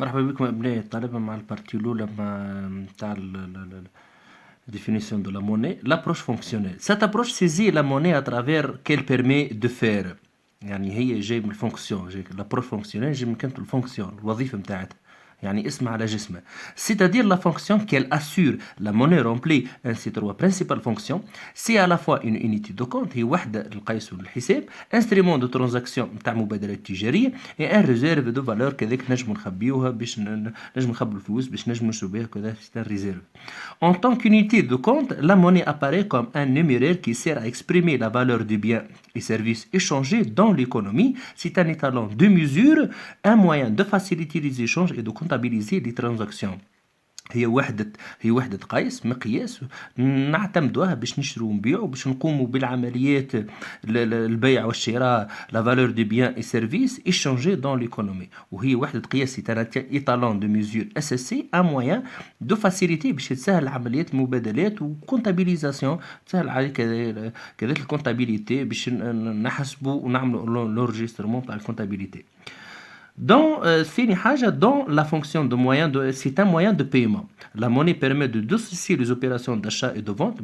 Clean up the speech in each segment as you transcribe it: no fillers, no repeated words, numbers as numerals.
مرحبا بكم أبنائي الطلبة مع البارتي الأولى تاع définition de la monnaie, l'approche fonctionnelle. Cette approche saisit la monnaie à travers qu'elle permet de faire. يعني هي جاي من الفونكسيون، جاي l'approche fonctionnelle جاي من كلمة الفونكسيون، الوظيفة متاعتها. يعني اسمها على جسمها. C'est-à-dire la fonction qu'elle assure. La monnaie remplit ainsi trois principales fonctions. C'est à la fois une unité de compte هي وحدة القياس والحساب، instrument de transaction نتاع مبادلات تجارية، et un réserve de valeur كذلك نجم نخبيوها باش نجم نخبوا الفلوس باش نجم نشرو بها كذا c'est un réserve. En tant qu'unité de compte, la monnaie apparaît comme un numéraire qui sert à exprimer la valeur des biens et services échangés dans l'économie. C'est un étalon de mesure, un moyen de faciliter les échanges et de comptabiliser les transactions. هي وحدة مقياس نعتمدوها باش نشرو ونبيعو باش نقوموا بالعمليات البيع والشراء لا فالور دي بيان اي سيرفيس ايشانجي دون ليكونومي وهي وحدة قياس ايطالون دو ميزور اس اس سي ان موان دو فاسيليتي باش تسهل عمليات المبادلات وكونتابيليزاسيون تسهل عليك كذلك الكونتابيليتي باش نحسبوا ونعملوا لورجسترمون تاع الكونتابيليتي. Dans la fonction de moyen c'est un moyen de paiement. La monnaie permet de dissocier les opérations d'achat et de vente.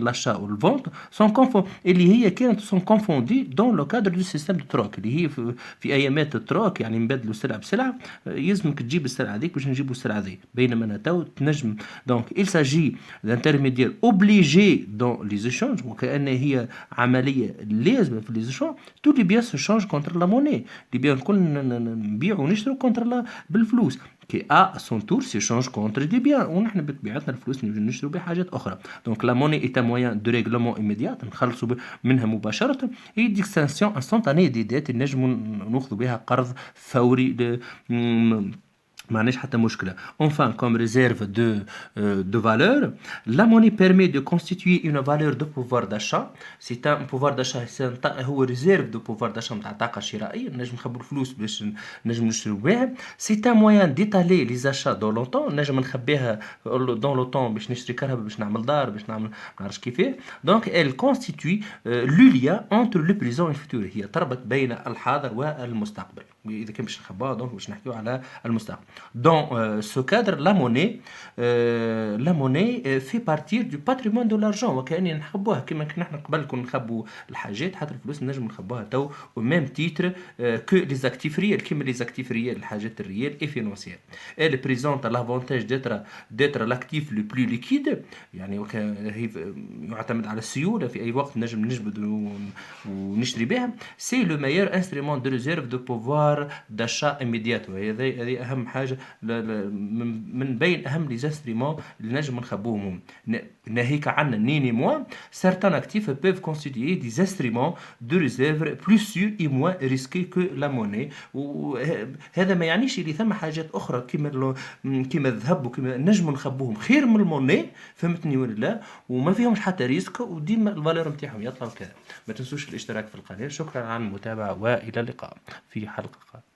L'achat ou la vente sont confondus dans le cadre du système de troc. في أيامات التروك يعني نبدلوا سلعة بسلعة يلزمك تجيب السلعة هذيك باش نجيبوا السلعة هذيك بينما أنا تو تنجم donc il s'agit d'intermédiaires obligés dans les échanges وكأن هي عملية لازمة في les échanges. Tous les biens se changent contre la monnaie. Les biens الكل نبيعوا ونشتروا contre بالفلوس qui à son tour s'échange contre des biens ونحن بطبيعتنا الفلوس نشتروا بحاجات أخرى. Donc la monnaie est un moyen de règlement immédiat نخلصوا منها مباشرة et d'extinction instantanée des dettes نجموا ناخذوا بها قرض فوري ما عندناش حتى مشكلة. Enfin, comme réserve de valeur, la monnaie permet de constituer une valeur de pouvoir d'achat. C'est un pouvoir d'achat هو réserve de pouvoir d'achat نتاع طاقة شرائية نجم نخبوا الفلوس باش نجم نشتروا بها. C'est un moyen d'étaler les achats dans le temps نجم نخبيها dans le temps باش نشتري كهرباء باش نعمل دار باش نعمل ما نعرفش كيفاه. Donc elle constitue le lien entre le présent et le futur. هي تربط بين الحاضر والمستقبل. إذا كان باش نخبوها دونك باش نحكيو على المستقبل. Dans ce cadre, la monnaie fait partie du patrimoine de l'argent وكأننا نخبوها كما نحن قبل كنا نخبوا الحاجات حتى الفلوس نجم نخبوها تو au même titre que les actifs réels كما les actifs réels الحاجات الريال et financières. Elle présente l'avantage d'être l'actif le plus liquide يعني يعتمد على السيولة في أي وقت نجم نجبد ونشتري بها. C'est le meilleur instrument de réserve de pouvoir d'achat immédiat وهذه أهم حاجة من بين أهم لي زانستريمون اللي نجم نخبوهم. ناهيك عنا نيني موان certains actifs peuvent constituer des instruments de réserve plus sûrs et moins risqués que la monnaie. وهذا ما يعنيش اللي ثم حاجات أخرى كما الذهب وكما نجم نخبوهم خير من الموني فهمتني ولا لا وما فيهمش حتى ريسك وديما الفالور نتاعهم يطلع كذا. ما تنسوش الاشتراك في القناة. شكرا على المتابعة وإلى اللقاء في حلقة قادمة.